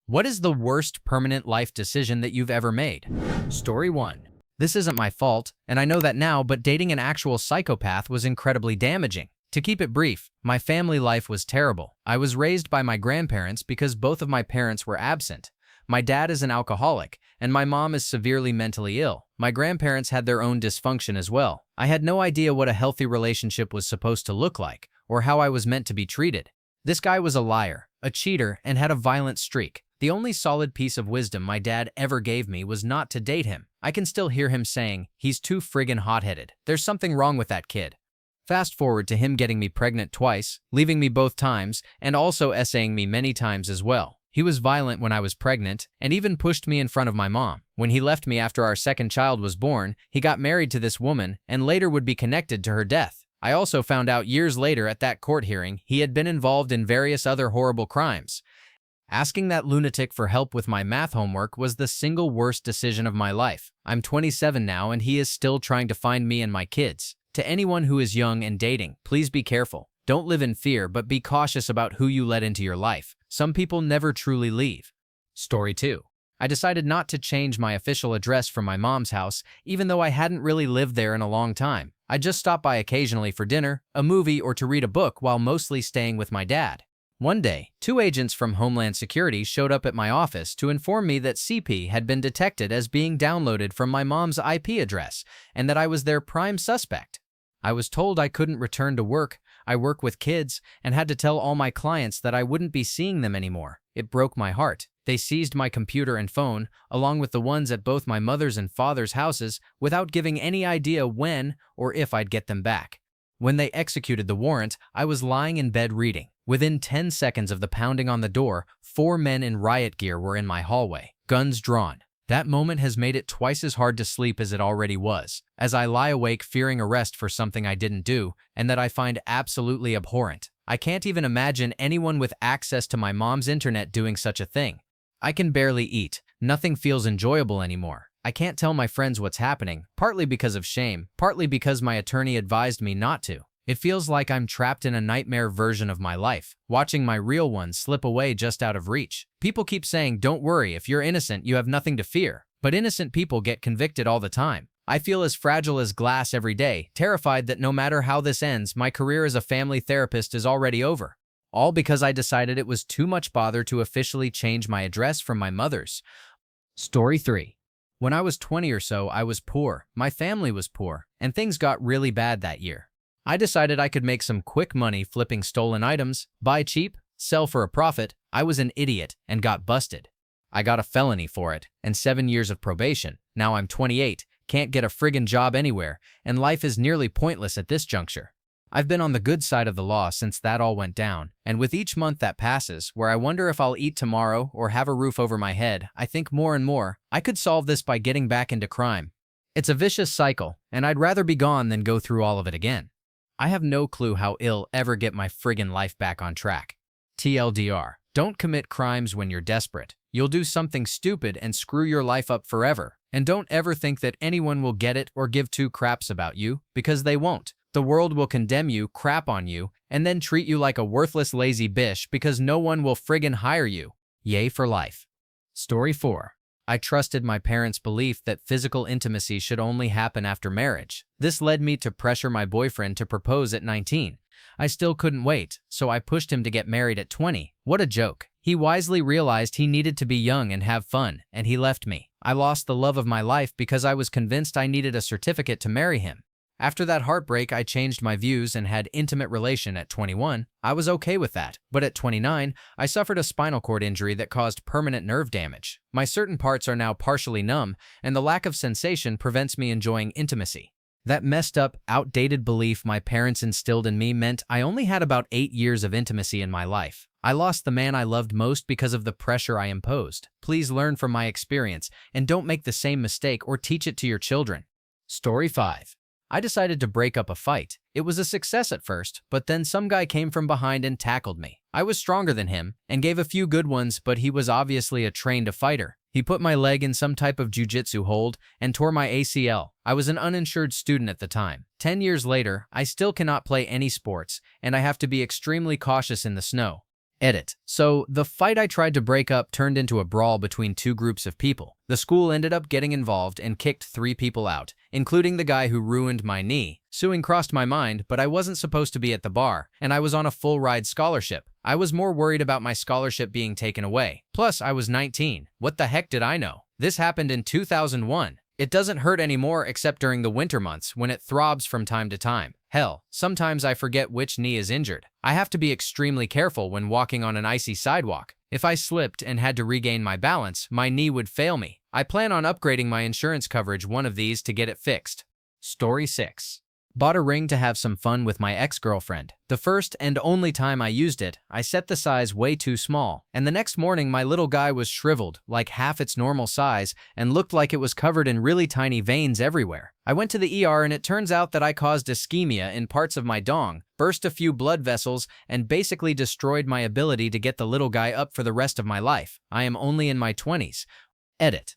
What is the worst permanent life decision that you've ever made? Story 1. This isn't my fault, and I know that now, but dating an actual psychopath was incredibly damaging. To keep it brief, my family life was terrible. I was raised by my grandparents because both of my parents were absent. My dad is an alcoholic, and my mom is severely mentally ill. My grandparents had their own dysfunction as well. I had no idea what a healthy relationship was supposed to look like, or how I was meant to be treated. This guy was a liar, a cheater, and had a violent streak. The only solid piece of wisdom my dad ever gave me was not to date him. I can still hear him saying, "He's too friggin' hot-headed. There's something wrong with that kid." Fast forward to him getting me pregnant twice, leaving me both times, and also essaying me many times as well. He was violent when I was pregnant, and even pushed me in front of my mom. When he left me after our second child was born, he got married to this woman and later would be connected to her death. I also found out years later at that court hearing he had been involved in various other horrible crimes. Asking that lunatic for help with my math homework was the single worst decision of my life. I'm 27 now and he is still trying to find me and my kids. To anyone who is young and dating, please be careful. Don't live in fear, but be cautious about who you let into your life. Some people never truly leave. Story 2. I decided not to change my official address from my mom's house, even though I hadn't really lived there in a long time. I just stopped by occasionally for dinner, a movie, or to read a book while mostly staying with my dad. One day, 2 agents from Homeland Security showed up at my office to inform me that CP had been detected as being downloaded from my mom's IP address and that I was their prime suspect. I was told I couldn't return to work, I work with kids, and had to tell all my clients that I wouldn't be seeing them anymore. It broke my heart. They seized my computer and phone, along with the ones at both my mother's and father's houses, without giving any idea when or if I'd get them back. When they executed the warrant, I was lying in bed reading. Within 10 seconds of the pounding on the door, 4 men in riot gear were in my hallway, guns drawn. That moment has made it twice as hard to sleep as it already was, as I lie awake fearing arrest for something I didn't do and that I find absolutely abhorrent. I can't even imagine anyone with access to my mom's internet doing such a thing. I can barely eat. Nothing feels enjoyable anymore. I can't tell my friends what's happening, partly because of shame, partly because my attorney advised me not to. It feels like I'm trapped in a nightmare version of my life, watching my real one slip away just out of reach. People keep saying, "Don't worry, if you're innocent, you have nothing to fear." But innocent people get convicted all the time. I feel as fragile as glass every day, terrified that no matter how this ends, my career as a family therapist is already over. All because I decided it was too much bother to officially change my address from my mother's. Story 3. When I was 20 or so, I was poor, my family was poor, and things got really bad that year. I decided I could make some quick money flipping stolen items, buy cheap, sell for a profit. I was an idiot and got busted. I got a felony for it and 7 years of probation. Now I'm 28, can't get a friggin' job anywhere, and life is nearly pointless at this juncture. I've been on the good side of the law since that all went down, and with each month that passes, where I wonder if I'll eat tomorrow or have a roof over my head, I think more and more, I could solve this by getting back into crime. It's a vicious cycle, and I'd rather be gone than go through all of it again. I have no clue how I'll ever get my friggin' life back on track. TLDR, don't commit crimes when you're desperate. You'll do something stupid and screw your life up forever. And don't ever think that anyone will get it or give two craps about you, because they won't. The world will condemn you, crap on you, and then treat you like a worthless lazy bish because no one will friggin' hire you. Yay for life. Story 4. I trusted my parents' belief that physical intimacy should only happen after marriage. This led me to pressure my boyfriend to propose at 19. I still couldn't wait, so I pushed him to get married at 20. What a joke. He wisely realized he needed to be young and have fun, and he left me. I lost the love of my life because I was convinced I needed a certificate to marry him. After that heartbreak, I changed my views and had intimate relation at 21. I was okay with that. But at 29, I suffered a spinal cord injury that caused permanent nerve damage. My certain parts are now partially numb, and the lack of sensation prevents me enjoying intimacy. That messed up, outdated belief my parents instilled in me meant I only had about 8 years of intimacy in my life. I lost the man I loved most because of the pressure I imposed. Please learn from my experience, and don't make the same mistake or teach it to your children. Story 5. I decided to break up a fight. It was a success at first, but then some guy came from behind and tackled me. I was stronger than him and gave a few good ones, but he was obviously a trained fighter. He put my leg in some type of jiu-jitsu hold and tore my ACL. I was an uninsured student at the time. 10 years later, I still cannot play any sports, and I have to be extremely cautious in the snow. Edit. So, the fight I tried to break up turned into a brawl between two groups of people. The school ended up getting involved and kicked 3 people out, including the guy who ruined my knee. Suing crossed my mind, but I wasn't supposed to be at the bar, and I was on a full-ride scholarship. I was more worried about my scholarship being taken away. Plus, I was 19. What the heck did I know? This happened in 2001. It doesn't hurt anymore except during the winter months when it throbs from time to time. Hell, sometimes I forget which knee is injured. I have to be extremely careful when walking on an icy sidewalk. If I slipped and had to regain my balance, my knee would fail me. I plan on upgrading my insurance coverage one of these to get it fixed. Story 6. Bought a ring to have some fun with my ex-girlfriend. The first and only time I used it, I set the size way too small, and the next morning my little guy was shriveled, like half its normal size, and looked like it was covered in really tiny veins everywhere. I went to the ER and it turns out that I caused ischemia in parts of my dong, burst a few blood vessels, and basically destroyed my ability to get the little guy up for the rest of my life. I am only in my 20s. Edit.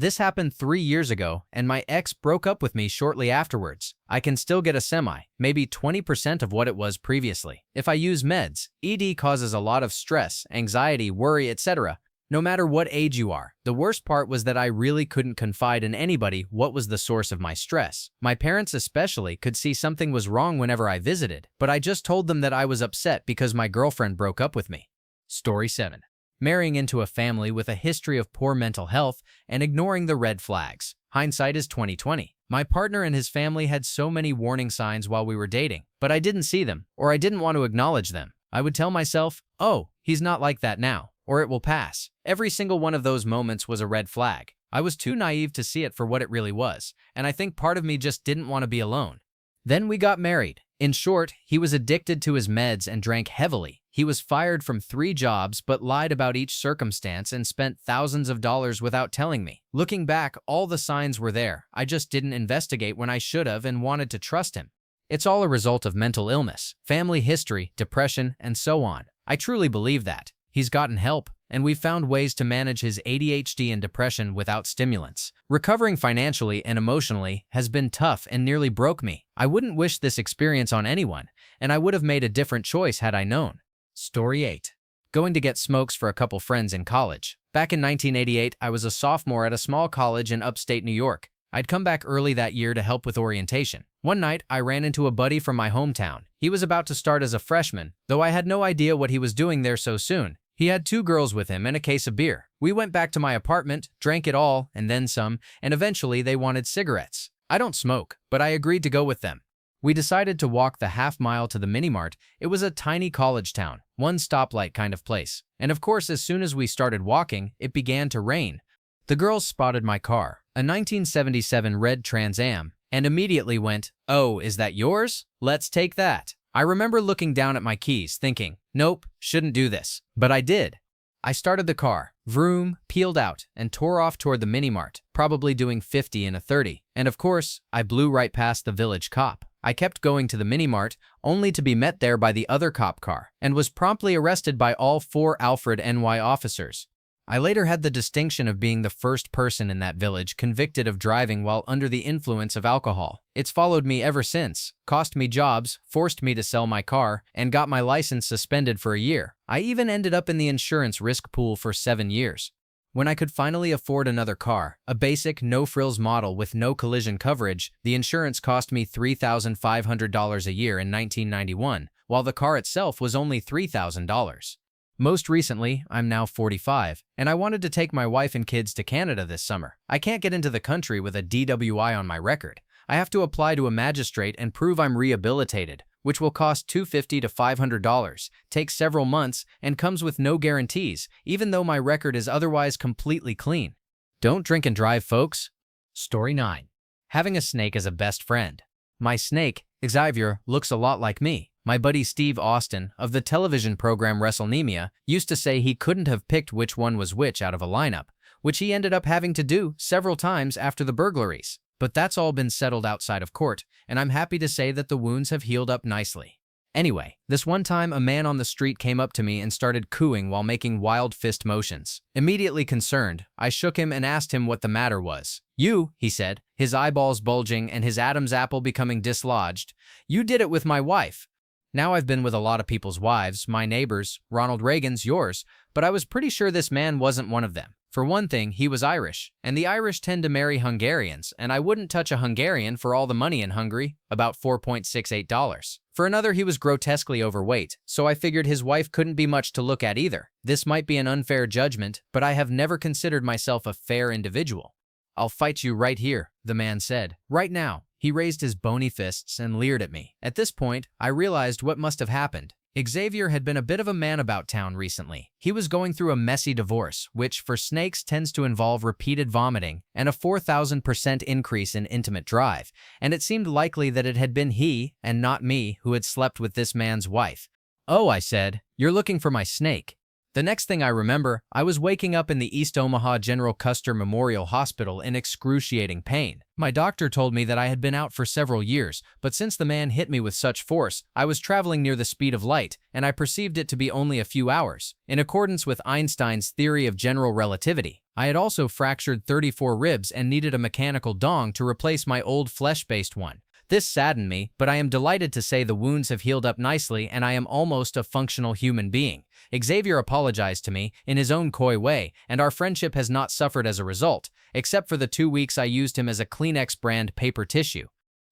This happened 3 years ago, and my ex broke up with me shortly afterwards. I can still get a semi, maybe 20% of what it was previously. If I use meds, ED causes a lot of stress, anxiety, worry, etc. No matter what age you are. The worst part was that I really couldn't confide in anybody what was the source of my stress. My parents especially could see something was wrong whenever I visited, but I just told them that I was upset because my girlfriend broke up with me. Story 7. Marrying into a family with a history of poor mental health and ignoring the red flags. Hindsight is 20/20. My partner and his family had so many warning signs while we were dating, but I didn't see them, or I didn't want to acknowledge them. I would tell myself, oh, he's not like that now, or it will pass. Every single one of those moments was a red flag. I was too naive to see it for what it really was, and I think part of me just didn't want to be alone. Then we got married. In short, he was addicted to his meds and drank heavily. He was fired from 3 jobs but lied about each circumstance and spent thousands of dollars without telling me. Looking back, all the signs were there. I just didn't investigate when I should have and wanted to trust him. It's all a result of mental illness, family history, depression, and so on. I truly believe that. He's gotten help, and we've found ways to manage his ADHD and depression without stimulants. Recovering financially and emotionally has been tough and nearly broke me. I wouldn't wish this experience on anyone, and I would have made a different choice had I known. Story 8. Going to get smokes for a couple friends in college. Back in 1988, I was a sophomore at a small college in upstate New York. I'd come back early that year to help with orientation. One night, I ran into a buddy from my hometown. He was about to start as a freshman, though I had no idea what he was doing there so soon. He had 2 girls with him and a case of beer. We went back to my apartment, drank it all, and then some, and eventually they wanted cigarettes. I don't smoke, but I agreed to go with them. We decided to walk the half-mile to the mini-mart. It was a tiny college town, one stoplight kind of place. And of course, as soon as we started walking, it began to rain. The girls spotted my car, a 1977 red Trans Am, and immediately went, "Oh, is that yours? Let's take that." I remember looking down at my keys, thinking, nope, shouldn't do this. But I did. I started the car, vroom, peeled out, and tore off toward the mini-mart, probably doing 50 in a 30. And of course, I blew right past the village cop. I kept going to the mini-mart, only to be met there by the other cop car, and was promptly arrested by all 4 Alfred NY officers. I later had the distinction of being the first person in that village convicted of driving while under the influence of alcohol. It's followed me ever since, cost me jobs, forced me to sell my car, and got my license suspended for a year. I even ended up in the insurance risk pool for 7 years. When I could finally afford another car, a basic, no-frills model with no collision coverage, the insurance cost me $3,500 a year in 1991, while the car itself was only $3,000. Most recently, I'm now 45, and I wanted to take my wife and kids to Canada this summer. I can't get into the country with a DWI on my record. I have to apply to a magistrate and prove I'm rehabilitated, which will cost $250 to $500, takes several months, and comes with no guarantees, even though my record is otherwise completely clean. Don't drink and drive, folks. Story 9. Having a snake as a best friend. My snake, Xavier, looks a lot like me. My buddy Steve Austin, of the television program WrestleNemia, used to say he couldn't have picked which one was which out of a lineup, which he ended up having to do several times after the burglaries. But that's all been settled outside of court, and I'm happy to say that the wounds have healed up nicely. Anyway, this one time a man on the street came up to me and started cooing while making wild fist motions. Immediately concerned, I shook him and asked him what the matter was. "You," he said, his eyeballs bulging and his Adam's apple becoming dislodged, "you did it with my wife." Now I've been with a lot of people's wives, my neighbors, Ronald Reagan's, yours, but I was pretty sure this man wasn't one of them. For one thing, he was Irish, and the Irish tend to marry Hungarians, and I wouldn't touch a Hungarian for all the money in Hungary, about $4.68. For another, he was grotesquely overweight, so I figured his wife couldn't be much to look at either. This might be an unfair judgment, but I have never considered myself a fair individual. I'll fight you right here, the man said. Right now. He raised his bony fists and leered at me. At this point, I realized what must have happened. Xavier had been a bit of a man about town recently. He was going through a messy divorce, which for snakes tends to involve repeated vomiting and a 4,000% increase in intimate drive, and it seemed likely that it had been he, and not me, who had slept with this man's wife. "Oh," I said, "you're looking for my snake." The next thing I remember, I was waking up in the East Omaha General Custer Memorial Hospital in excruciating pain. My doctor told me that I had been out for several years, but since the man hit me with such force, I was traveling near the speed of light, and I perceived it to be only a few hours. In accordance with Einstein's theory of general relativity, I had also fractured 34 ribs and needed a mechanical dong to replace my old flesh-based one. This saddened me, but I am delighted to say the wounds have healed up nicely and I am almost a functional human being. Xavier apologized to me in his own coy way, and our friendship has not suffered as a result, except for the 2 weeks I used him as a Kleenex brand paper tissue.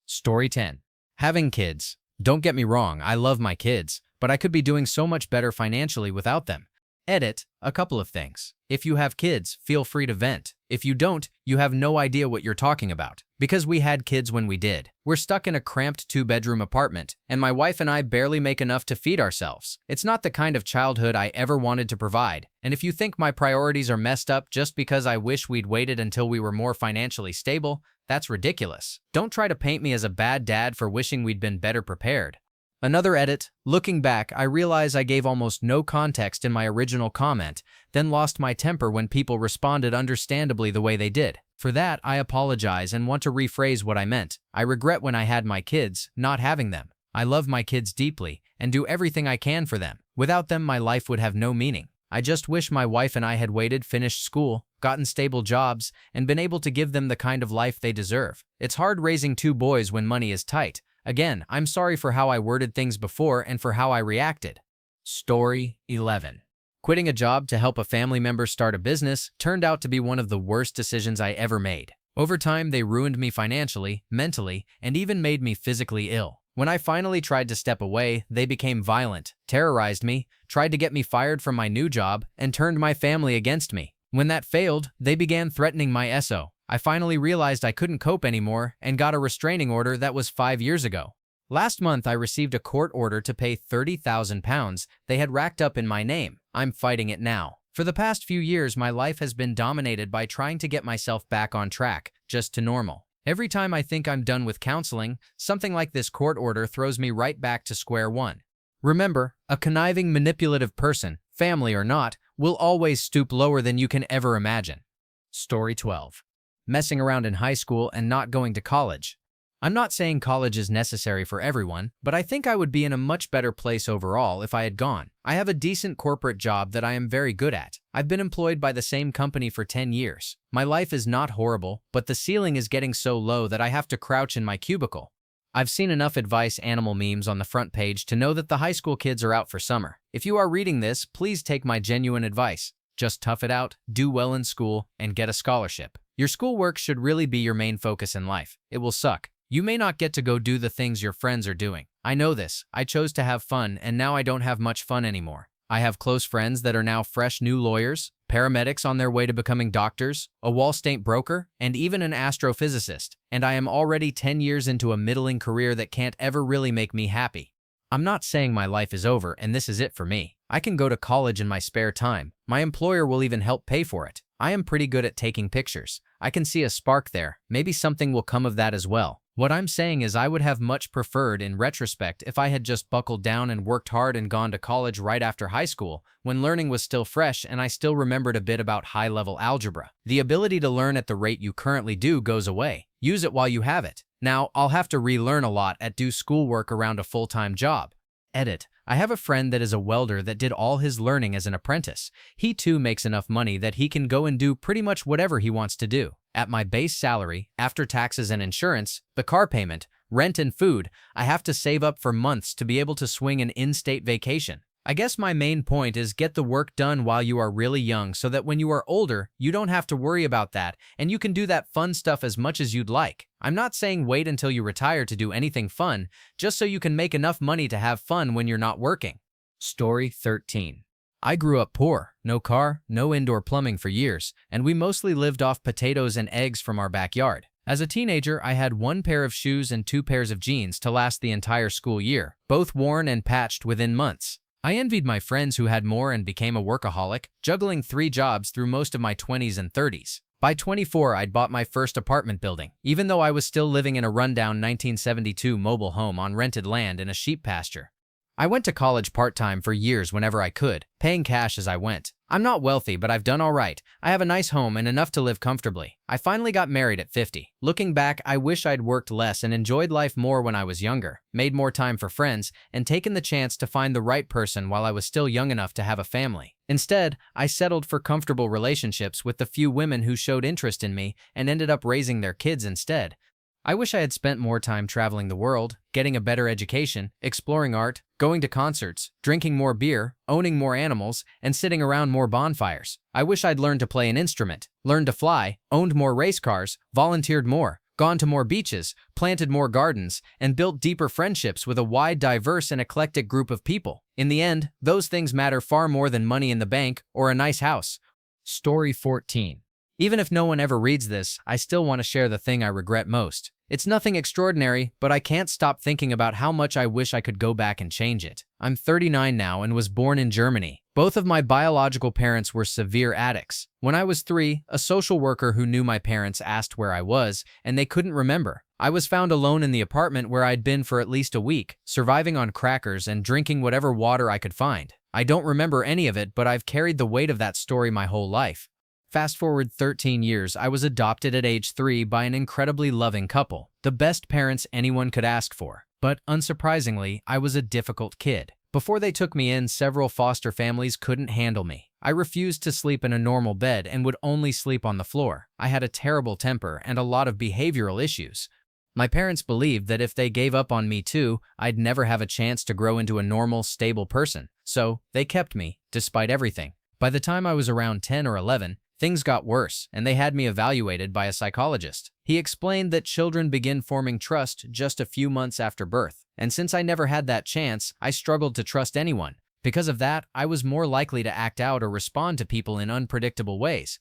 Story 10. Having kids. Don't get me wrong, I love my kids, but I could be doing so much better financially without them. Edit, a couple of things. If you have kids, feel free to vent. If you don't, you have no idea what you're talking about. Because we had kids when we did. We're stuck in a cramped 2-bedroom apartment, and my wife and I barely make enough to feed ourselves. It's not the kind of childhood I ever wanted to provide, and if you think my priorities are messed up just because I wish we'd waited until we were more financially stable, that's ridiculous. Don't try to paint me as a bad dad for wishing we'd been better prepared. Another edit. Looking back, I realize I gave almost no context in my original comment, then lost my temper when people responded understandably the way they did. For that, I apologize and want to rephrase what I meant. I regret when I had my kids, not having them. I love my kids deeply and do everything I can for them. Without them, my life would have no meaning. I just wish my wife and I had waited, finished school, gotten stable jobs, and been able to give them the kind of life they deserve. It's hard raising 2 boys when money is tight. Again, I'm sorry for how I worded things before and for how I reacted. Story 11. Quitting a job to help a family member start a business turned out to be one of the worst decisions I ever made. Over time, they ruined me financially, mentally, and even made me physically ill. When I finally tried to step away, they became violent, terrorized me, tried to get me fired from my new job, and turned my family against me. When that failed, they began threatening my SO. I finally realized I couldn't cope anymore and got a restraining order that was 5 years ago. Last month, I received a court order to pay £30,000 they had racked up in my name. I'm fighting it now. For the past few years, my life has been dominated by trying to get myself back on track, just to normal. Every time I think I'm done with counseling, something like this court order throws me right back to square one. Remember, a conniving, manipulative person, family or not, will always stoop lower than you can ever imagine. Story 12. Messing around in high school and not going to college. I'm not saying college is necessary for everyone, but I think I would be in a much better place overall if I had gone. I have a decent corporate job that I am very good at. I've been employed by the same company for 10 years. My life is not horrible, but the ceiling is getting so low that I have to crouch in my cubicle. I've seen enough advice animal memes on the front page to know that the high school kids are out for summer. If you are reading this, please take my genuine advice. Just tough it out, do well in school, and get a scholarship. Your schoolwork should really be your main focus in life. It will suck. You may not get to go do the things your friends are doing. I know this. I chose to have fun, and now I don't have much fun anymore. I have close friends that are now fresh new lawyers, paramedics on their way to becoming doctors, a Wall Street broker, and even an astrophysicist, and I am already 10 years into a middling career that can't ever really make me happy. I'm not saying my life is over and this is it for me. I can go to college in my spare time. My employer will even help pay for it. I am pretty good at taking pictures. I can see a spark there. Maybe something will come of that as well. What I'm saying is I would have much preferred in retrospect if I had just buckled down and worked hard and gone to college right after high school, when learning was still fresh and I still remembered a bit about high-level algebra. The ability to learn at the rate you currently do goes away. Use it while you have it. Now, I'll have to relearn a lot at do schoolwork around a full-time job. Edit. I have a friend that is a welder that did all his learning as an apprentice. He too makes enough money that he can go and do pretty much whatever he wants to do. At my base salary, after taxes and insurance, the car payment, rent and food, I have to save up for months to be able to swing an in-state vacation. I guess my main point is get the work done while you are really young so that when you are older, you don't have to worry about that and you can do that fun stuff as much as you'd like. I'm not saying wait until you retire to do anything fun, just so you can make enough money to have fun when you're not working. Story 13. I grew up poor, no car, no indoor plumbing for years, and we mostly lived off potatoes and eggs from our backyard. As a teenager, I had one pair of shoes and 2 pairs of jeans to last the entire school year, both worn and patched within months. I envied my friends who had more and became a workaholic, juggling 3 jobs through most of my 20s and 30s. By 24, I'd bought my first apartment building, even though I was still living in a rundown 1972 mobile home on rented land in a sheep pasture. I went to college part-time for years whenever I could, paying cash as I went. I'm not wealthy, but I've done all right. I have a nice home and enough to live comfortably. I finally got married at 50. Looking back, I wish I'd worked less and enjoyed life more when I was younger, made more time for friends, and taken the chance to find the right person while I was still young enough to have a family. Instead, I settled for comfortable relationships with the few women who showed interest in me and ended up raising their kids instead. I wish I had spent more time traveling the world, getting a better education, exploring art, going to concerts, drinking more beer, owning more animals, and sitting around more bonfires. I wish I'd learned to play an instrument, learned to fly, owned more race cars, volunteered more, gone to more beaches, planted more gardens, and built deeper friendships with a wide, diverse, and eclectic group of people. In the end, those things matter far more than money in the bank or a nice house. Story 14. Even if no one ever reads this, I still want to share the thing I regret most. It's nothing extraordinary, but I can't stop thinking about how much I wish I could go back and change it. I'm 39 now and was born in Germany. Both of my biological parents were severe addicts. When I was 3, a social worker who knew my parents asked where I was, and they couldn't remember. I was found alone in the apartment where I'd been for at least a week, surviving on crackers and drinking whatever water I could find. I don't remember any of it, but I've carried the weight of that story my whole life. Fast forward 13 years, I was adopted at age 3 by an incredibly loving couple, the best parents anyone could ask for. But unsurprisingly, I was a difficult kid. Before they took me in, several foster families couldn't handle me. I refused to sleep in a normal bed and would only sleep on the floor. I had a terrible temper and a lot of behavioral issues. My parents believed that if they gave up on me too, I'd never have a chance to grow into a normal, stable person. So they kept me, despite everything. By the time I was around 10 or 11, things got worse, and they had me evaluated by a psychologist. He explained that children begin forming trust just a few months after birth, and since I never had that chance, I struggled to trust anyone. Because of that, I was more likely to act out or respond to people in unpredictable ways.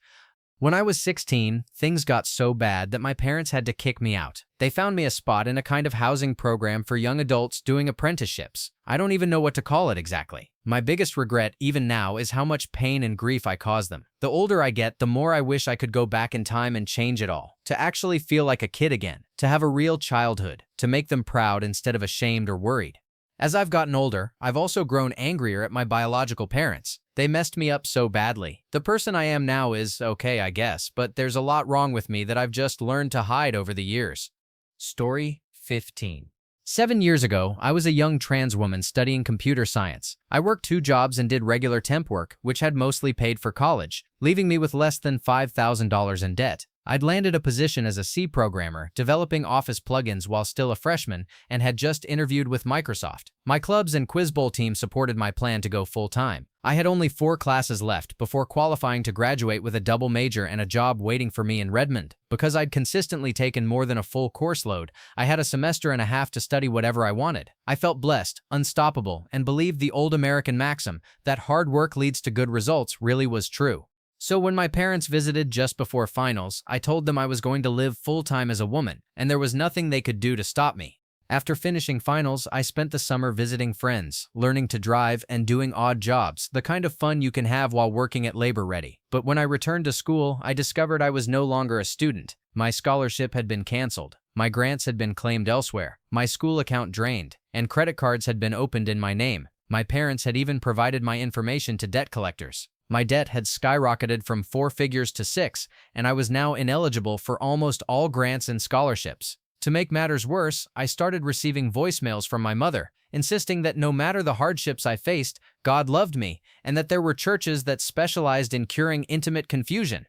When I was 16, things got so bad that my parents had to kick me out. They found me a spot in a kind of housing program for young adults doing apprenticeships. I don't even know what to call it exactly. My biggest regret, even now, is how much pain and grief I caused them. The older I get, the more I wish I could go back in time and change it all. To actually feel like a kid again. To have a real childhood. To make them proud instead of ashamed or worried. As I've gotten older, I've also grown angrier at my biological parents. They messed me up so badly. The person I am now is okay, I guess, but there's a lot wrong with me that I've just learned to hide over the years. Story 15. 7 years ago, I was a young trans woman studying computer science. I worked 2 jobs and did regular temp work, which had mostly paid for college, leaving me with less than $5,000 in debt. I'd landed a position as a C programmer, developing Office plugins while still a freshman, and had just interviewed with Microsoft. My clubs and Quiz Bowl team supported my plan to go full-time. I had only 4 classes left before qualifying to graduate with a double major and a job waiting for me in Redmond. Because I'd consistently taken more than a full course load, I had a semester and a half to study whatever I wanted. I felt blessed, unstoppable, and believed the old American maxim that hard work leads to good results really was true. So when my parents visited just before finals, I told them I was going to live full-time as a woman, and there was nothing they could do to stop me. After finishing finals, I spent the summer visiting friends, learning to drive, and doing odd jobs, the kind of fun you can have while working at Labor Ready. But when I returned to school, I discovered I was no longer a student. My scholarship had been canceled, my grants had been claimed elsewhere, my school account drained, and credit cards had been opened in my name. My parents had even provided my information to debt collectors. My debt had skyrocketed from 4 figures to 6, and I was now ineligible for almost all grants and scholarships. To make matters worse, I started receiving voicemails from my mother, insisting that no matter the hardships I faced, God loved me, and that there were churches that specialized in curing intimate confusion.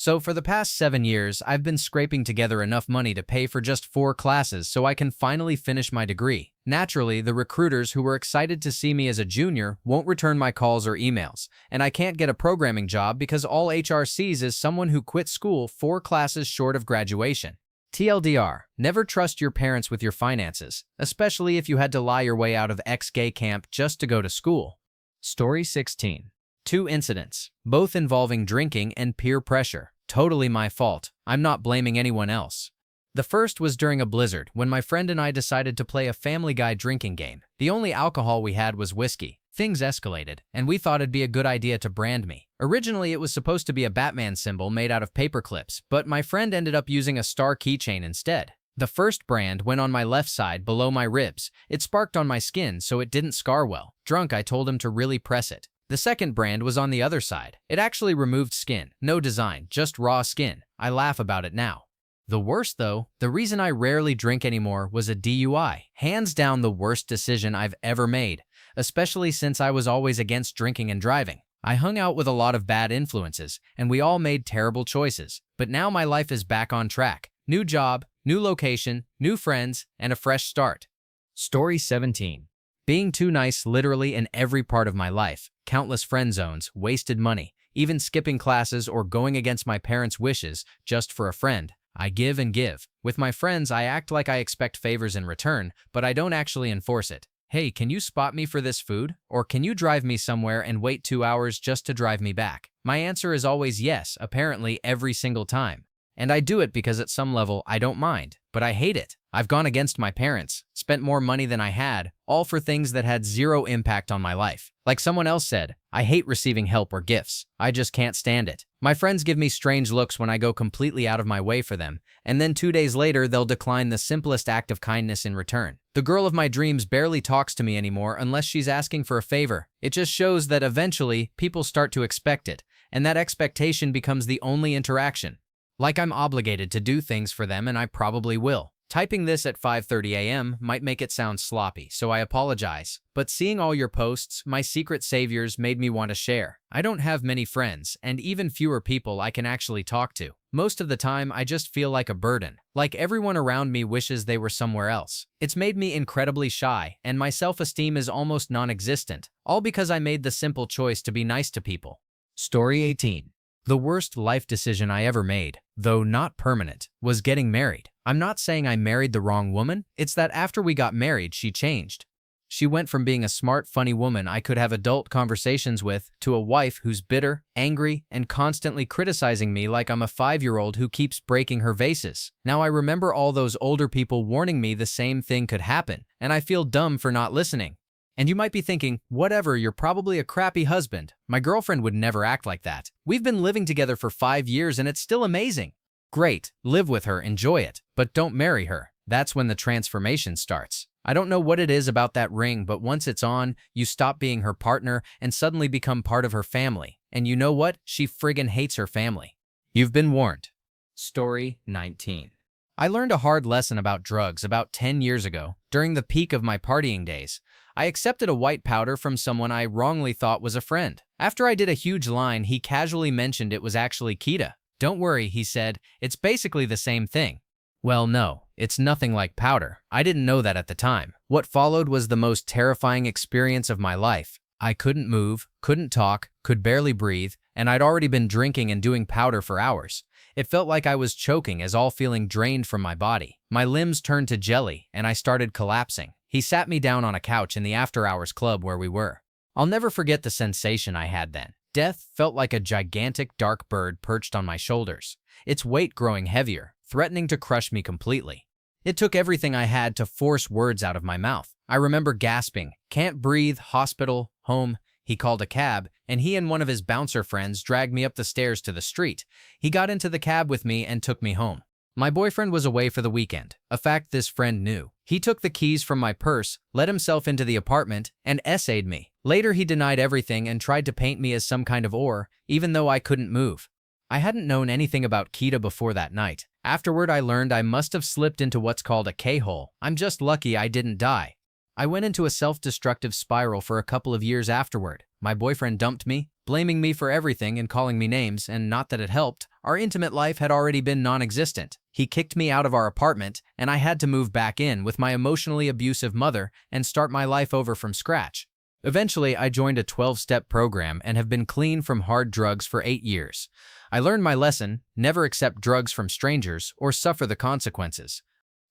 So for the past 7 years, I've been scraping together enough money to pay for just 4 classes so I can finally finish my degree. Naturally, the recruiters who were excited to see me as a junior won't return my calls or emails, and I can't get a programming job because all HR sees is someone who quit school 4 classes short of graduation. TLDR, never trust your parents with your finances, especially if you had to lie your way out of ex-gay camp just to go to school. Story 16. 2 incidents, both involving drinking and peer pressure. Totally my fault. I'm not blaming anyone else. The first was during a blizzard when my friend and I decided to play a Family Guy drinking game. The only alcohol we had was whiskey. Things escalated, and we thought it'd be a good idea to brand me. Originally, it was supposed to be a Batman symbol made out of paper clips, but my friend ended up using a star keychain instead. The first brand went on my left side below my ribs. It sparked on my skin, so it didn't scar well. Drunk, I told him to really press it. The second brand was on the other side. It actually removed skin, no design, just raw skin. I laugh about it now. The worst though, the reason I rarely drink anymore was a DUI. Hands down the worst decision I've ever made, especially since I was always against drinking and driving. I hung out with a lot of bad influences, and we all made terrible choices. But now my life is back on track. New job, new location, new friends, and a fresh start. Story 17. Being too nice literally in every part of my life. Countless friend zones, wasted money, even skipping classes or going against my parents' wishes just for a friend. I give and give. With my friends, I act like I expect favors in return, but I don't actually enforce it. Hey, can you spot me for this food? Or can you drive me somewhere and wait 2 hours just to drive me back? My answer is always yes, apparently every single time. And I do it because at some level I don't mind, but I hate it. I've gone against my parents, spent more money than I had, all for things that had zero impact on my life. Like someone else said, I hate receiving help or gifts. I just can't stand it. My friends give me strange looks when I go completely out of my way for them, and then 2 days later they'll decline the simplest act of kindness in return. The girl of my dreams barely talks to me anymore unless she's asking for a favor. It just shows that eventually people start to expect it, and that expectation becomes the only interaction. Like I'm obligated to do things for them, and I probably will. Typing this at 5:30 a.m. might make it sound sloppy, so I apologize. But seeing all your posts, my secret saviors, made me want to share. I don't have many friends, and even fewer people I can actually talk to. Most of the time, I just feel like a burden. Like everyone around me wishes they were somewhere else. It's made me incredibly shy, and my self-esteem is almost non-existent, all because I made the simple choice to be nice to people. Story 18. The worst life decision I ever made, though not permanent, was getting married. I'm not saying I married the wrong woman, it's that after we got married, she changed. She went from being a smart, funny woman I could have adult conversations with to a wife who's bitter, angry, and constantly criticizing me like I'm a 5-year-old who keeps breaking her vases. Now I remember all those older people warning me the same thing could happen, and I feel dumb for not listening. And you might be thinking, whatever, you're probably a crappy husband. My girlfriend would never act like that. We've been living together for 5 years and it's still amazing. Great, live with her, enjoy it, but don't marry her. That's when the transformation starts. I don't know what it is about that ring, but once it's on, you stop being her partner and suddenly become part of her family. And you know what? She friggin' hates her family. You've been warned. Story 19. I learned a hard lesson about drugs about 10 years ago. During the peak of my partying days, I accepted a white powder from someone I wrongly thought was a friend. After I did a huge line, he casually mentioned it was actually Kita. Don't worry, he said, it's basically the same thing. Well, no, it's nothing like powder. I didn't know that at the time. What followed was the most terrifying experience of my life. I couldn't move, couldn't talk, could barely breathe, and I'd already been drinking and doing powder for hours. It felt like I was choking as all feeling drained from my body. My limbs turned to jelly, and I started collapsing. He sat me down on a couch in the after-hours club where we were. I'll never forget the sensation I had then. Death felt like a gigantic dark bird perched on my shoulders, its weight growing heavier, threatening to crush me completely. It took everything I had to force words out of my mouth. I remember gasping, "Can't breathe, hospital, home." He called a cab, and he and one of his bouncer friends dragged me up the stairs to the street. He got into the cab with me and took me home. My boyfriend was away for the weekend, a fact this friend knew. He took the keys from my purse, let himself into the apartment, and essayed me. Later, he denied everything and tried to paint me as some kind of ore, even though I couldn't move. I hadn't known anything about Kita before that night. Afterward, I learned I must have slipped into what's called a K-hole. I'm just lucky I didn't die. I went into a self-destructive spiral for a couple of years afterward. My boyfriend dumped me, blaming me for everything and calling me names, and not that it helped. Our intimate life had already been non-existent. He kicked me out of our apartment, and I had to move back in with my emotionally abusive mother and start my life over from scratch. Eventually, I joined a 12-step program and have been clean from hard drugs for 8 years. I learned my lesson: never accept drugs from strangers or suffer the consequences.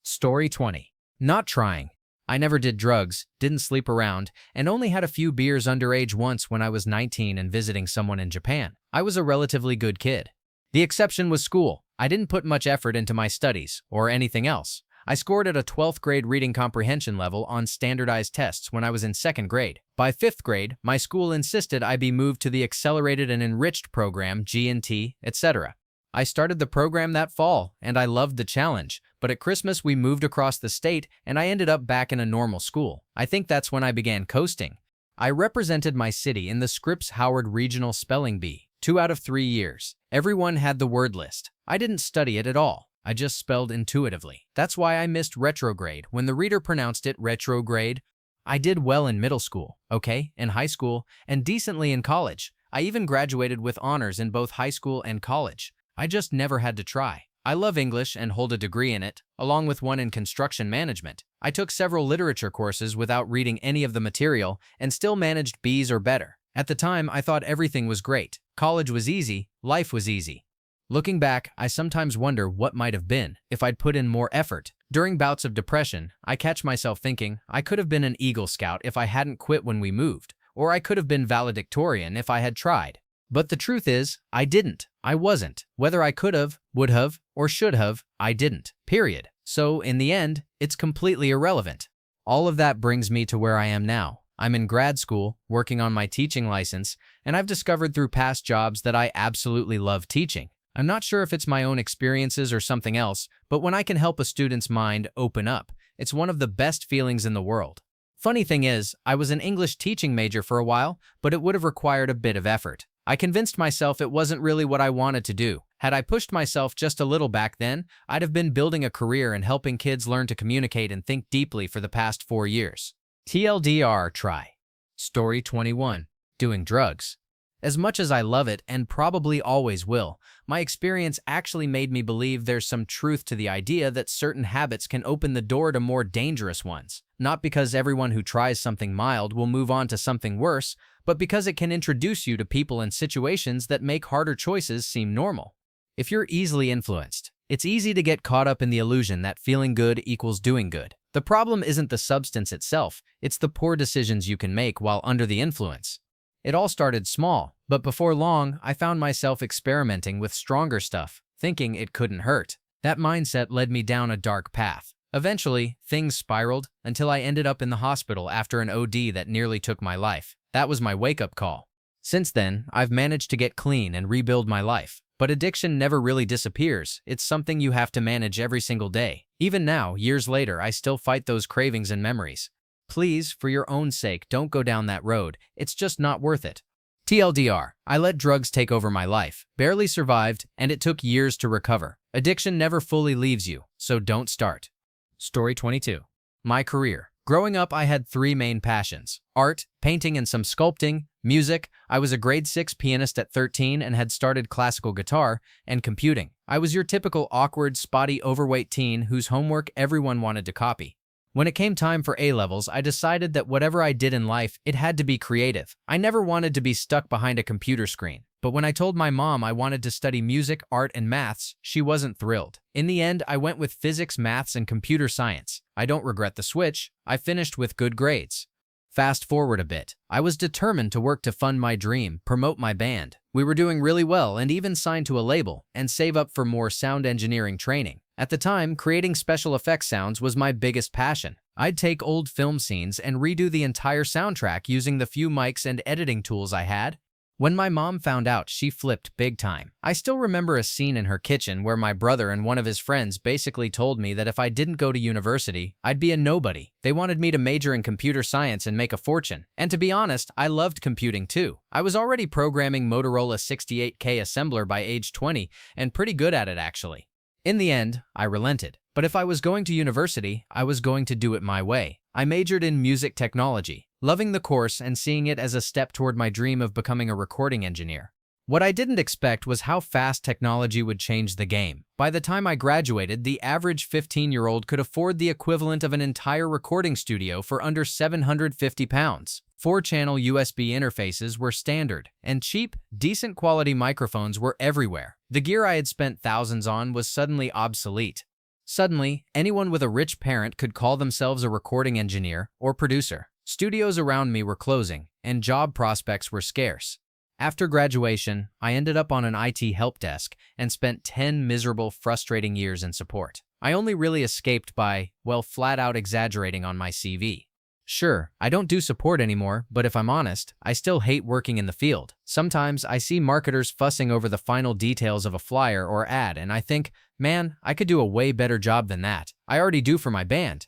Story 20. Not trying. I never did drugs, didn't sleep around, and only had a few beers underage once when I was 19 and visiting someone in Japan. I was a relatively good kid. The exception was school. I didn't put much effort into my studies or anything else. I scored at a 12th grade reading comprehension level on standardized tests when I was in 2nd grade. By 5th grade, my school insisted I be moved to the accelerated and enriched program, G&T, etc. I started the program that fall, and I loved the challenge, but at Christmas we moved across the state and I ended up back in a normal school. I think that's when I began coasting. I represented my city in the Scripps Howard Regional Spelling Bee, 2 out of 3 years. Everyone had the word list. I didn't study it at all. I just spelled intuitively. That's why I missed retrograde when the reader pronounced it retrograde. I did well in middle school, okay, in high school, and decently in college. I even graduated with honors in both high school and college. I just never had to try. I love English and hold a degree in it, along with one in construction management. I took several literature courses without reading any of the material and still managed B's or better. At the time, I thought everything was great. College was easy, life was easy. Looking back, I sometimes wonder what might have been if I'd put in more effort. During bouts of depression, I catch myself thinking I could have been an Eagle Scout if I hadn't quit when we moved, or I could have been valedictorian if I had tried. But the truth is, I didn't. I wasn't. Whether I could have, would have, or should have, I didn't. Period. So, in the end, it's completely irrelevant. All of that brings me to where I am now. I'm in grad school, working on my teaching license, and I've discovered through past jobs that I absolutely love teaching. I'm not sure if it's my own experiences or something else, but when I can help a student's mind open up, it's one of the best feelings in the world. Funny thing is, I was an English teaching major for a while, but it would have required a bit of effort. I convinced myself it wasn't really what I wanted to do. Had I pushed myself just a little back then, I'd have been building a career and helping kids learn to communicate and think deeply for the past 4 years. TLDR, try. Story 21. Doing drugs. As much as I love it and probably always will, my experience actually made me believe there's some truth to the idea that certain habits can open the door to more dangerous ones. Not because everyone who tries something mild will move on to something worse, but because it can introduce you to people and situations that make harder choices seem normal. If you're easily influenced, it's easy to get caught up in the illusion that feeling good equals doing good. The problem isn't the substance itself, it's the poor decisions you can make while under the influence. It all started small, but before long, I found myself experimenting with stronger stuff, thinking it couldn't hurt. That mindset led me down a dark path. Eventually, things spiraled until I ended up in the hospital after an OD that nearly took my life. That was my wake-up call. Since then, I've managed to get clean and rebuild my life. But addiction never really disappears. It's something you have to manage every single day. Even now, years later, I still fight those cravings and memories. Please, for your own sake, don't go down that road. It's just not worth it. TLDR, I let drugs take over my life, barely survived, and it took years to recover. Addiction never fully leaves you, so don't start. Story 22. My career. Growing up, I had 3 main passions: art, painting, and some sculpting, music. I was a grade 6 pianist at 13 and had started classical guitar, and computing. I was your typical awkward, spotty, overweight teen whose homework everyone wanted to copy. When it came time for A-levels, I decided that whatever I did in life, it had to be creative. I never wanted to be stuck behind a computer screen. But when I told my mom I wanted to study music, art, and maths, she wasn't thrilled. In the end, I went with physics, maths, and computer science. I don't regret the switch. I finished with good grades. Fast forward a bit. I was determined to work to fund my dream, promote my band. We were doing really well and even signed to a label, and save up for more sound engineering training. At the time, creating special effects sounds was my biggest passion. I'd take old film scenes and redo the entire soundtrack using the few mics and editing tools I had. When my mom found out, she flipped big time. I still remember a scene in her kitchen where my brother and one of his friends basically told me that if I didn't go to university, I'd be a nobody. They wanted me to major in computer science and make a fortune. And to be honest, I loved computing too. I was already programming Motorola 68K assembler by age 20 and pretty good at it actually. In the end, I relented. But if I was going to university, I was going to do it my way. I majored in music technology. loving the course and seeing it as a step toward my dream of becoming a recording engineer. What I didn't expect was how fast technology would change the game. By the time I graduated, the average 15-year-old could afford the equivalent of an entire recording studio for under £750. 4-channel USB interfaces were standard, and cheap, decent quality microphones were everywhere. The gear I had spent thousands on was suddenly obsolete. Suddenly, anyone with a rich parent could call themselves a recording engineer or producer. Studios around me were closing, and job prospects were scarce. After graduation, I ended up on an IT help desk and spent 10 miserable, frustrating years in support. I only really escaped by, well, flat out exaggerating on my CV. Sure, I don't do support anymore, but if I'm honest, I still hate working in the field. Sometimes I see marketers fussing over the final details of a flyer or ad, and I think, man, I could do a way better job than that. I already do for my band.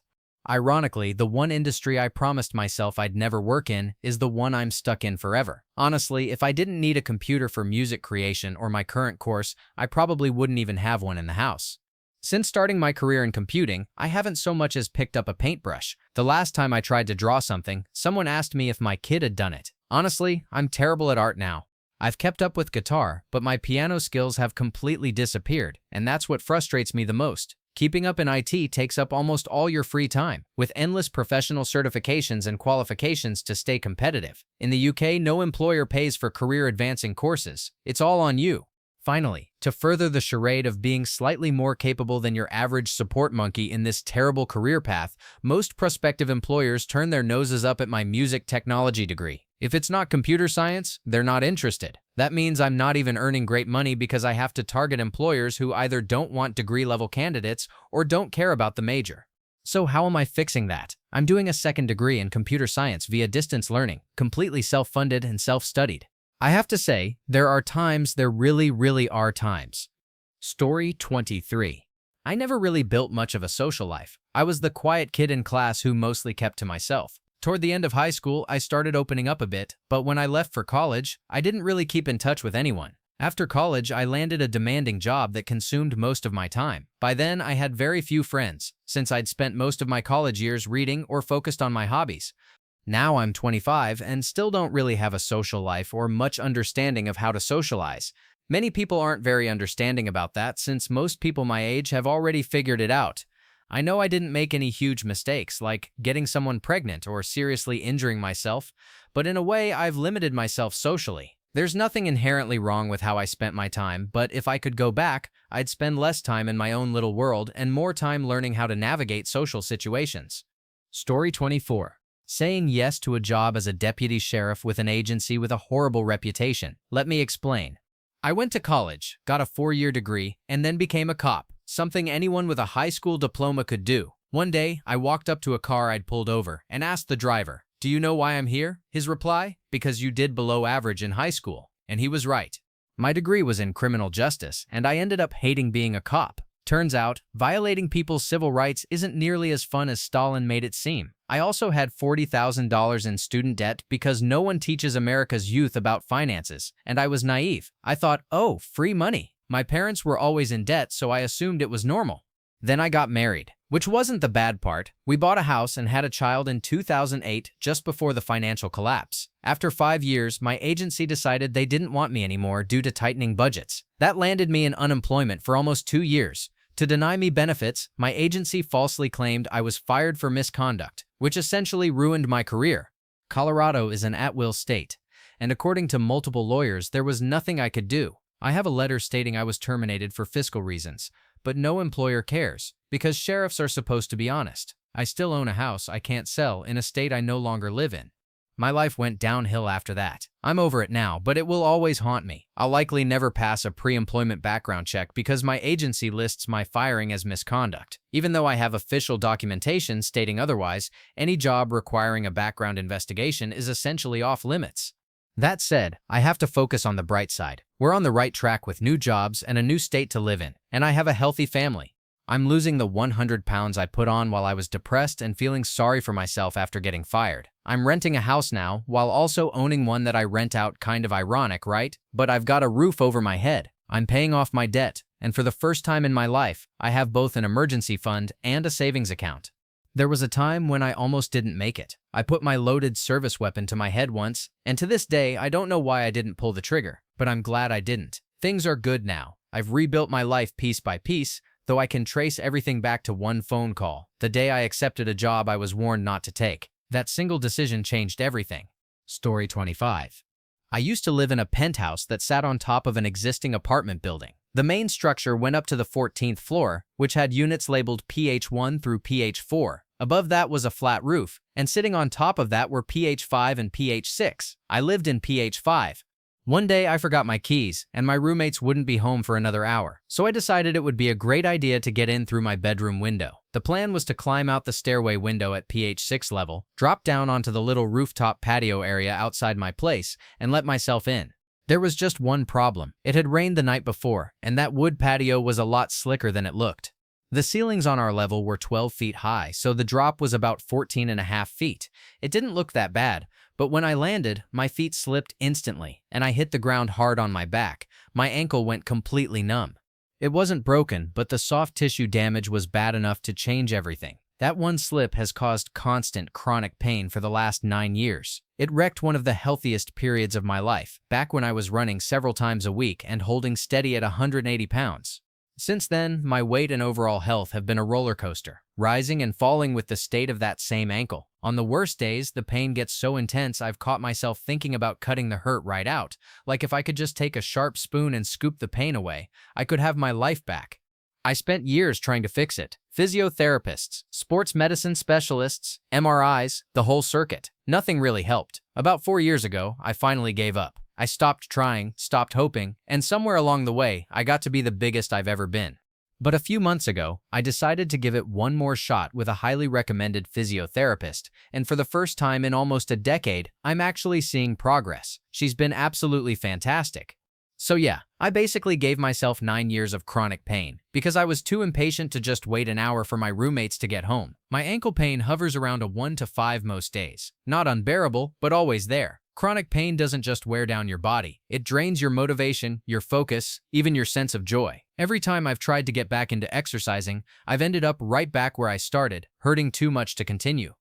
Ironically, the one industry I promised myself I'd never work in is the one I'm stuck in forever. Honestly, if I didn't need a computer for music creation or my current course, I probably wouldn't even have one in the house. Since starting my career in computing, I haven't so much as picked up a paintbrush. The last time I tried to draw something, someone asked me if my kid had done it. Honestly, I'm terrible at art now. I've kept up with guitar, but my piano skills have completely disappeared, and that's what frustrates me the most. Keeping up in IT takes up almost all your free time, with endless professional certifications and qualifications to stay competitive. In the UK, no employer pays for career-advancing courses. It's all on you. Finally, to further the charade of being slightly more capable than your average support monkey in this terrible career path, most prospective employers turn their noses up at my music technology degree. If it's not computer science, they're not interested. That means I'm not even earning great money because I have to target employers who either don't want degree-level candidates or don't care about the major. So how am I fixing that? I'm doing a second degree in computer science via distance learning, completely self-funded and self-studied. I have to say, there really are times. Story 23. I never really built much of a social life. I was the quiet kid in class who mostly kept to myself. Toward the end of high school, I started opening up a bit, but when I left for college, I didn't really keep in touch with anyone. After college, I landed a demanding job that consumed most of my time. By then, I had very few friends, since I'd spent most of my college years reading or focused on my hobbies. Now I'm 25 and still don't really have a social life or much understanding of how to socialize. Many people aren't very understanding about that since most people my age have already figured it out. I know I didn't make any huge mistakes like getting someone pregnant or seriously injuring myself, but in a way I've limited myself socially. There's nothing inherently wrong with how I spent my time, but if I could go back, I'd spend less time in my own little world and more time learning how to navigate social situations. Story 24. Saying yes to a job as a deputy sheriff with an agency with a horrible reputation. Let me explain. I went to college, got a 4-year degree, and then became a cop. Something anyone with a high school diploma could do. One day, I walked up to a car I'd pulled over and asked the driver, "Do you know why I'm here?" His reply, "Because you did below average in high school." And he was right. My degree was in criminal justice, and I ended up hating being a cop. Turns out, violating people's civil rights isn't nearly as fun as Stalin made it seem. I also had $40,000 in student debt because no one teaches America's youth about finances, and I was naive. I thought, oh, free money. My parents were always in debt, so I assumed it was normal. Then I got married, which wasn't the bad part. We bought a house and had a child in 2008, just before the financial collapse. After 5 years, my agency decided they didn't want me anymore due to tightening budgets. That landed me in unemployment for almost 2 years. To deny me benefits, my agency falsely claimed I was fired for misconduct, which essentially ruined my career. Colorado is an at-will state, and according to multiple lawyers, there was nothing I could do. I have a letter stating I was terminated for fiscal reasons, but no employer cares, because sheriffs are supposed to be honest. I still own a house I can't sell in a state I no longer live in. My life went downhill after that. I'm over it now, but it will always haunt me. I'll likely never pass a pre-employment background check because my agency lists my firing as misconduct. Even though I have official documentation stating otherwise, any job requiring a background investigation is essentially off limits. That said, I have to focus on the bright side. We're on the right track with new jobs and a new state to live in, and I have a healthy family. I'm losing the 100 pounds I put on while I was depressed and feeling sorry for myself after getting fired. I'm renting a house now while also owning one that I rent out. Kind of ironic, right? But I've got a roof over my head. I'm paying off my debt, and for the first time in my life, I have both an emergency fund and a savings account. There was a time when I almost didn't make it. I put my loaded service weapon to my head once, and to this day, I don't know why I didn't pull the trigger, but I'm glad I didn't. Things are good now. I've rebuilt my life piece by piece, though I can trace everything back to one phone call, the day I accepted a job I was warned not to take. That single decision changed everything. Story 25. I used to live in a penthouse that sat on top of an existing apartment building. The main structure went up to the 14th floor, which had units labeled PH1 through PH4. Above that was a flat roof, and sitting on top of that were PH5 and PH6. I lived in PH5. One day I forgot my keys, and my roommates wouldn't be home for another hour, so I decided it would be a great idea to get in through my bedroom window. The plan was to climb out the stairway window at PH6 level, drop down onto the little rooftop patio area outside my place, and let myself in. There was just one problem. It had rained the night before, and that wood patio was a lot slicker than it looked. The ceilings on our level were 12 feet high, so the drop was about 14.5 feet. It didn't look that bad, but when I landed, my feet slipped instantly, and I hit the ground hard on my back. My ankle went completely numb. It wasn't broken, but the soft tissue damage was bad enough to change everything. That one slip has caused constant chronic pain for the last 9 years. It wrecked one of the healthiest periods of my life, back when I was running several times a week and holding steady at 180 pounds. Since then, my weight and overall health have been a roller coaster, rising and falling with the state of that same ankle. On the worst days, the pain gets so intense I've caught myself thinking about cutting the hurt right out. Like if I could just take a sharp spoon and scoop the pain away, I could have my life back. I spent years trying to fix it. Physiotherapists, sports medicine specialists, MRIs, the whole circuit. Nothing really helped. About 4 years ago, I finally gave up. I stopped trying, stopped hoping, and somewhere along the way, I got to be the biggest I've ever been. But a few months ago, I decided to give it one more shot with a highly recommended physiotherapist, and for the first time in almost a decade, I'm actually seeing progress. She's been absolutely fantastic. So yeah, I basically gave myself 9 years of chronic pain, because I was too impatient to just wait an hour for my roommates to get home. My ankle pain hovers around a 1 to 5 most days. Not unbearable, but always there. Chronic pain doesn't just wear down your body. It drains your motivation, your focus, even your sense of joy. Every time I've tried to get back into exercising, I've ended up right back where I started, hurting too much to continue.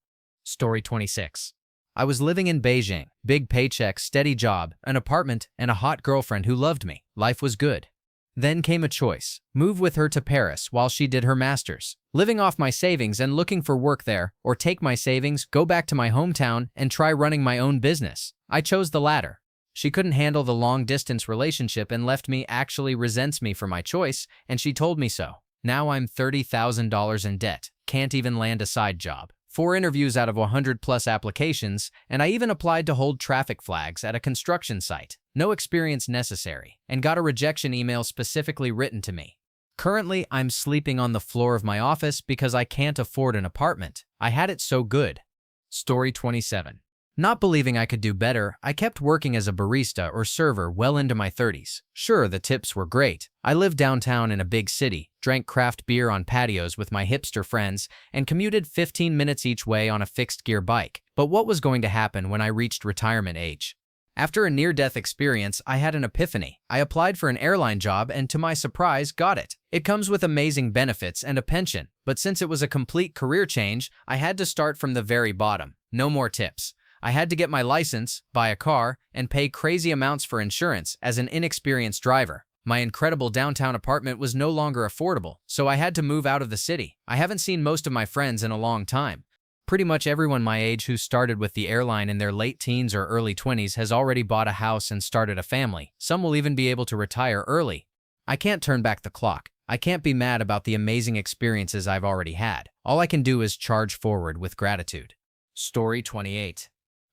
Story 26. I was living in Beijing. Big paycheck, steady job, an apartment, and a hot girlfriend who loved me. Life was good. Then came a choice. Move with her to Paris while she did her master's. Living off my savings and looking for work there, or take my savings, go back to my hometown, and try running my own business. I chose the latter. She couldn't handle the long-distance relationship and left me, actually resents me for my choice, and she told me so. Now I'm $30,000 in debt. Can't even land a side job. 4 interviews out of 100+ applications, and I even applied to hold traffic flags at a construction site. No experience necessary, and got a rejection email specifically written to me. Currently, I'm sleeping on the floor of my office because I can't afford an apartment. I had it so good. Story 27. Not believing I could do better, I kept working as a barista or server well into my 30s. Sure, the tips were great. I lived downtown in a big city, drank craft beer on patios with my hipster friends, and commuted 15 minutes each way on a fixed-gear bike. But what was going to happen when I reached retirement age? After a near-death experience, I had an epiphany. I applied for an airline job and, to my surprise, got it. It comes with amazing benefits and a pension, but since it was a complete career change, I had to start from the very bottom. No more tips. I had to get my license, buy a car, and pay crazy amounts for insurance as an inexperienced driver. My incredible downtown apartment was no longer affordable, so I had to move out of the city. I haven't seen most of my friends in a long time. Pretty much everyone my age who started with the airline in their late teens or early 20s has already bought a house and started a family. Some will even be able to retire early. I can't turn back the clock. I can't be mad about the amazing experiences I've already had. All I can do is charge forward with gratitude. Story 28.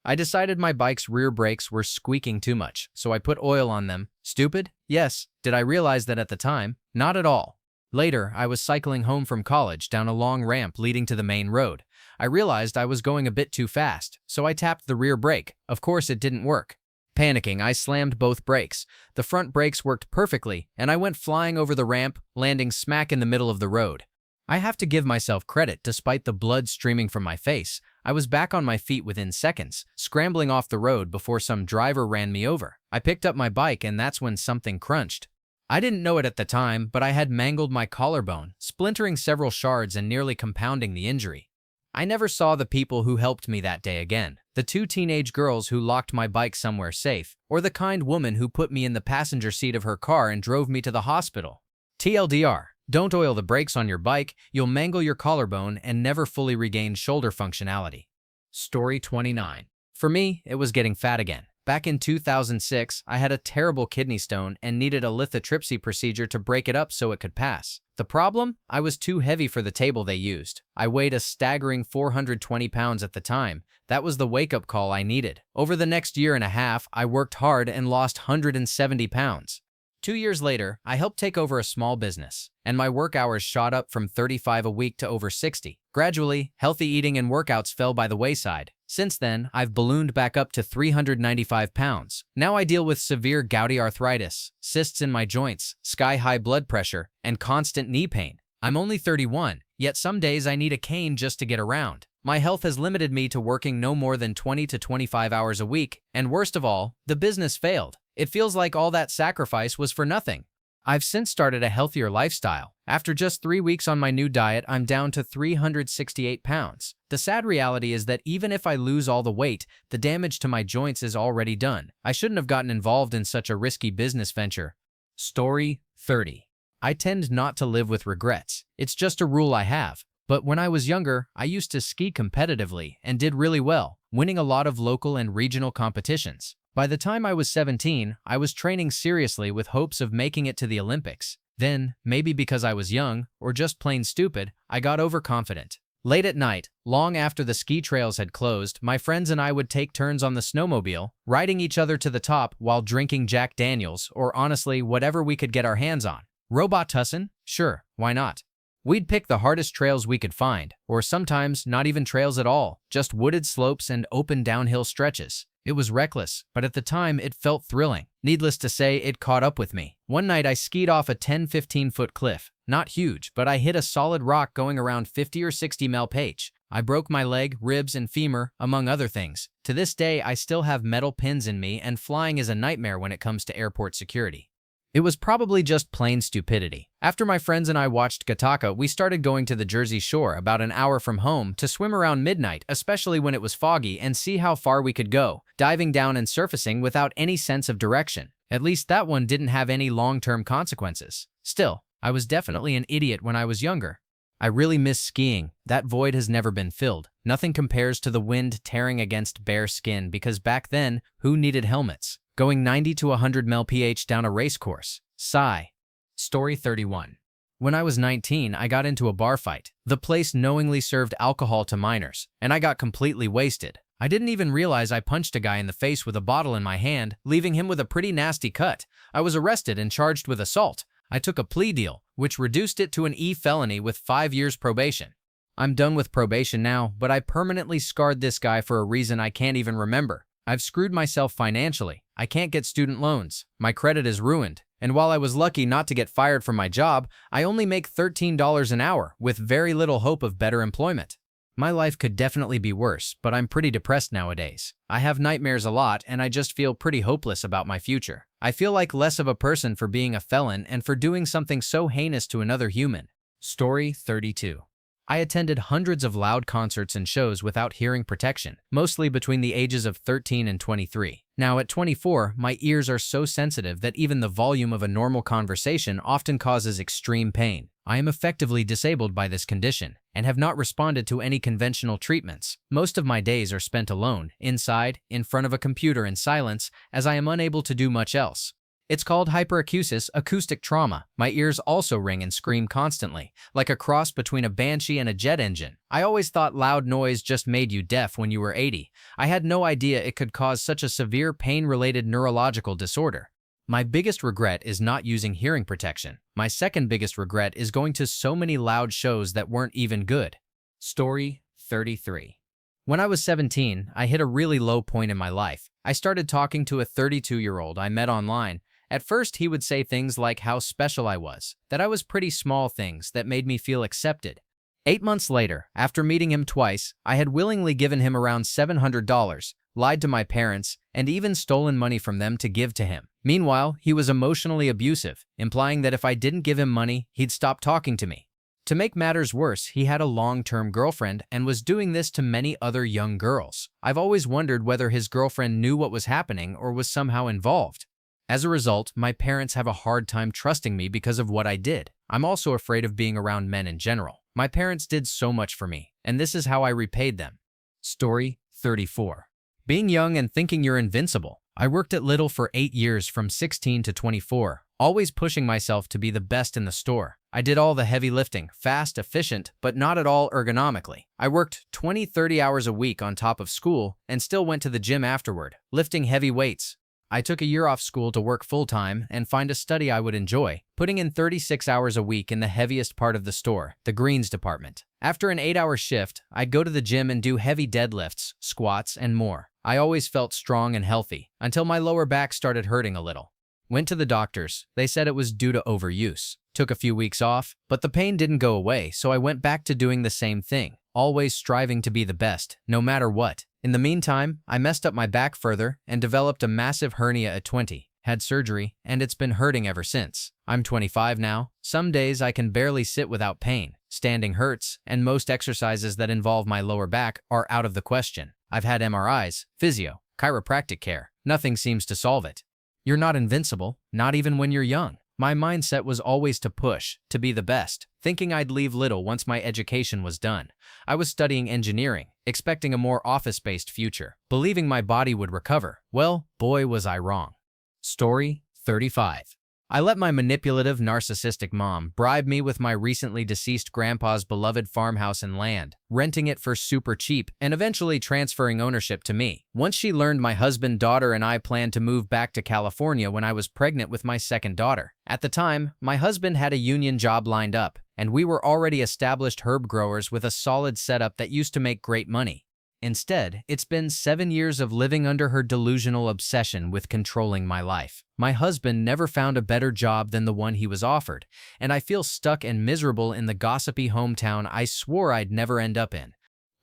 I decided my bike's rear brakes were squeaking too much, so I put oil on them. Stupid? Yes. Did I realize that at the time? Not at all. Later, I was cycling home from college down a long ramp leading to the main road. I realized I was going a bit too fast, so I tapped the rear brake. Of course, it didn't work. Panicking, I slammed both brakes. The front brakes worked perfectly, and I went flying over the ramp, landing smack in the middle of the road. I have to give myself credit. Despite the blood streaming from my face, I was back on my feet within seconds, scrambling off the road before some driver ran me over. I picked up my bike, and that's when something crunched. I didn't know it at the time, but I had mangled my collarbone, splintering several shards and nearly compounding the injury. I never saw the people who helped me that day again. The two teenage girls who locked my bike somewhere safe, or the kind woman who put me in the passenger seat of her car and drove me to the hospital. TLDR, don't oil the brakes on your bike, you'll mangle your collarbone and never fully regain shoulder functionality. Story 29. For me, it was getting fat again. Back in 2006, I had a terrible kidney stone and needed a lithotripsy procedure to break it up so it could pass. The problem? I was too heavy for the table they used. I weighed a staggering 420 pounds at the time. That was the wake-up call I needed. Over the next year and a half, I worked hard and lost 170 pounds. 2 years later, I helped take over a small business, and my work hours shot up from 35 a week to over 60. Gradually, healthy eating and workouts fell by the wayside. Since then, I've ballooned back up to 395 pounds. Now I deal with severe gouty arthritis, cysts in my joints, sky-high blood pressure, and constant knee pain. I'm only 31, yet some days I need a cane just to get around. My health has limited me to working no more than 20 to 25 hours a week, and worst of all, the business failed. It feels like all that sacrifice was for nothing. I've since started a healthier lifestyle. After just 3 weeks on my new diet, I'm down to 368 pounds. The sad reality is that even if I lose all the weight, the damage to my joints is already done. I shouldn't have gotten involved in such a risky business venture. Story 30. I tend not to live with regrets. It's just a rule I have. But when I was younger, I used to ski competitively and did really well, winning a lot of local and regional competitions. By the time I was 17, I was training seriously with hopes of making it to the Olympics. Then, maybe because I was young, or just plain stupid, I got overconfident. Late at night, long after the ski trails had closed, my friends and I would take turns on the snowmobile, riding each other to the top while drinking Jack Daniels, or honestly, whatever we could get our hands on. Robot tussin'? Sure, why not? We'd pick the hardest trails we could find, or sometimes not even trails at all, just wooded slopes and open downhill stretches. It was reckless, but at the time it felt thrilling. Needless to say, it caught up with me. One night I skied off a 10-15-foot cliff. Not huge, but I hit a solid rock going around 50 or 60 mph. I broke my leg, ribs, and femur, among other things. To this day, I still have metal pins in me, and flying is a nightmare when it comes to airport security. It was probably just plain stupidity. After my friends and I watched Gattaca, we started going to the Jersey Shore about an hour from home to swim around midnight, especially when it was foggy, and see how far we could go, diving down and surfacing without any sense of direction. At least that one didn't have any long-term consequences. Still, I was definitely an idiot when I was younger. I really miss skiing. That void has never been filled. Nothing compares to the wind tearing against bare skin because back then, who needed helmets? Going 90 to 100 mph down a race course. Sigh. Story 31. When I was 19, I got into a bar fight. The place knowingly served alcohol to minors, and I got completely wasted. I didn't even realize I punched a guy in the face with a bottle in my hand, leaving him with a pretty nasty cut. I was arrested and charged with assault. I took a plea deal, which reduced it to an E felony with 5 years probation. I'm done with probation now, but I permanently scarred this guy for a reason I can't even remember. I've screwed myself financially. I can't get student loans. My credit is ruined. And while I was lucky not to get fired from my job, I only make $13 an hour with very little hope of better employment. My life could definitely be worse, but I'm pretty depressed nowadays. I have nightmares a lot, and I just feel pretty hopeless about my future. I feel like less of a person for being a felon and for doing something so heinous to another human. Story 32. I attended hundreds of loud concerts and shows without hearing protection, mostly between the ages of 13 and 23. Now, at 24, my ears are so sensitive that even the volume of a normal conversation often causes extreme pain. I am effectively disabled by this condition and have not responded to any conventional treatments. Most of my days are spent alone, inside, in front of a computer in silence, as I am unable to do much else. It's called hyperacusis acoustic trauma. My ears also ring and scream constantly, like a cross between a banshee and a jet engine. I always thought loud noise just made you deaf when you were 80. I had no idea it could cause such a severe pain-related neurological disorder. My biggest regret is not using hearing protection. My second biggest regret is going to so many loud shows that weren't even good. Story 33. When I was 17, I hit a really low point in my life. I started talking to a 32-year-old I met online. At first, he would say things like how special I was, that I was pretty small things that made me feel accepted. 8 months later, after meeting him twice, I had willingly given him around $700, lied to my parents, and even stolen money from them to give to him. Meanwhile, he was emotionally abusive, implying that if I didn't give him money, he'd stop talking to me. To make matters worse, he had a long-term girlfriend and was doing this to many other young girls. I've always wondered whether his girlfriend knew what was happening or was somehow involved. As a result, my parents have a hard time trusting me because of what I did. I'm also afraid of being around men in general. My parents did so much for me, and this is how I repaid them. Story 34. Being young and thinking you're invincible. I worked at Lidl for 8 years from 16 to 24, always pushing myself to be the best in the store. I did all the heavy lifting, fast, efficient, but not at all ergonomically. I worked 20-30 hours a week on top of school and still went to the gym afterward, lifting heavy weights. I took a year off school to work full-time and find a study I would enjoy, putting in 36 hours a week in the heaviest part of the store, the greens department. After an 8-hour shift, I'd go to the gym and do heavy deadlifts, squats, and more. I always felt strong and healthy, until my lower back started hurting a little. Went to the doctors. They said it was due to overuse. Took a few weeks off, but the pain didn't go away, so I went back to doing the same thing, always striving to be the best, no matter what. In the meantime, I messed up my back further and developed a massive hernia at 20, had surgery, and it's been hurting ever since. I'm 25 now. Some days I can barely sit without pain. Standing hurts, and most exercises that involve my lower back are out of the question. I've had MRIs, physio, chiropractic care. Nothing seems to solve it. You're not invincible, not even when you're young. My mindset was always to push, to be the best, thinking I'd leave Lidl once my education was done. I was studying engineering, expecting a more office-based future, believing my body would recover. Well, boy was I wrong. Story 35. I let my manipulative, narcissistic mom bribe me with my recently deceased grandpa's beloved farmhouse and land, renting it for super cheap, and eventually transferring ownership to me. Once she learned my husband, daughter, and I planned to move back to California when I was pregnant with my second daughter. At the time, my husband had a union job lined up, and we were already established herb growers with a solid setup that used to make great money. Instead, it's been 7 years of living under her delusional obsession with controlling my life. My husband never found a better job than the one he was offered, and I feel stuck and miserable in the gossipy hometown I swore I'd never end up in.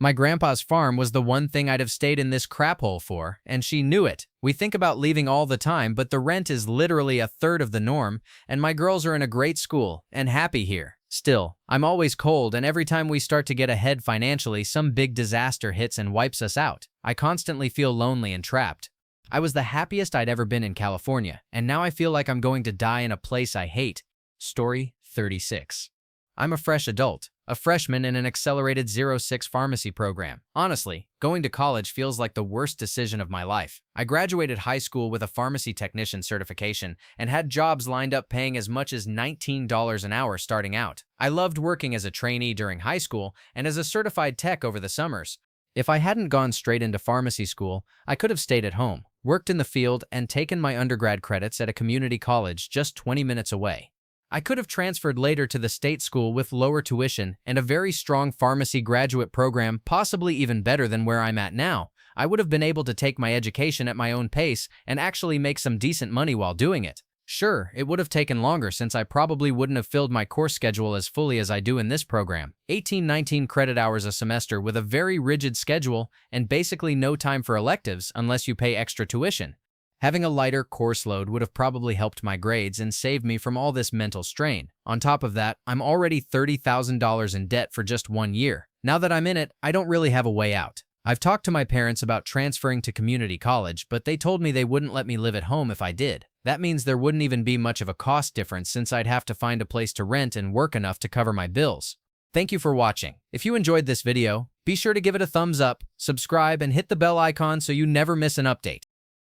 My grandpa's farm was the one thing I'd have stayed in this crap hole for, and she knew it. We think about leaving all the time, but the rent is literally a third of the norm, and my girls are in a great school and happy here. Still, I'm always cold, and every time we start to get ahead financially, some big disaster hits and wipes us out. I constantly feel lonely and trapped. I was the happiest I'd ever been in California, and now I feel like I'm going to die in a place I hate. Story 36. I'm a fresh adult, a freshman in an accelerated 06 pharmacy program. Honestly, going to college feels like the worst decision of my life. I graduated high school with a pharmacy technician certification and had jobs lined up paying as much as $19 an hour starting out. I loved working as a trainee during high school and as a certified tech over the summers. If I hadn't gone straight into pharmacy school, I could have stayed at home, worked in the field, and taken my undergrad credits at a community college just 20 minutes away. I could have transferred later to the state school with lower tuition and a very strong pharmacy graduate program, possibly even better than where I'm at now. I would have been able to take my education at my own pace and actually make some decent money while doing it. Sure, it would have taken longer since I probably wouldn't have filled my course schedule as fully as I do in this program. 18-19 credit hours a semester with a very rigid schedule and basically no time for electives unless you pay extra tuition. Having a lighter course load would have probably helped my grades and saved me from all this mental strain. On top of that, I'm already $30,000 in debt for just 1 year. Now that I'm in it, I don't really have a way out. I've talked to my parents about transferring to community college, but they told me they wouldn't let me live at home if I did. That means there wouldn't even be much of a cost difference since I'd have to find a place to rent and work enough to cover my bills. Thank you for watching. If you enjoyed this video, be sure to give it a thumbs up, subscribe, and hit the bell icon so you never miss an update.